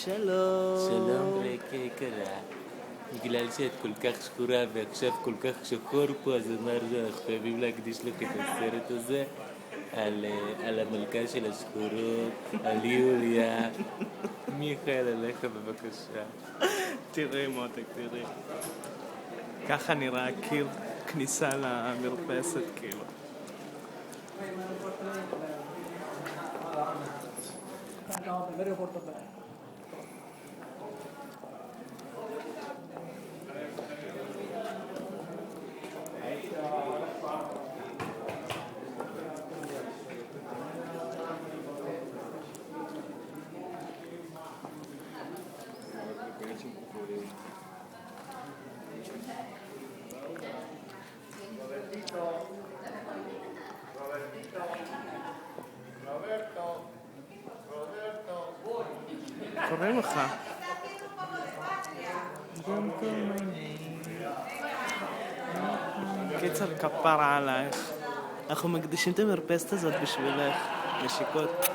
שלום. שלום רקע יקרה. בגלל שאת כל כך שחורה ועכשיו כל כך שחור פה, אז אמרנו, אנחנו חייבים להקדיש לך את הסרט הזה על המלכה של השחורות, על יוליה. מיכאל, עליך בבקשה. תראי מותק, תראי. ככה נראה קיר כניסה למרפסת, כאילו. קוראים לך. קיצר כפרה עלייך. אנחנו מקדישים את המרפסת הזאת בשבילך. נשיקות.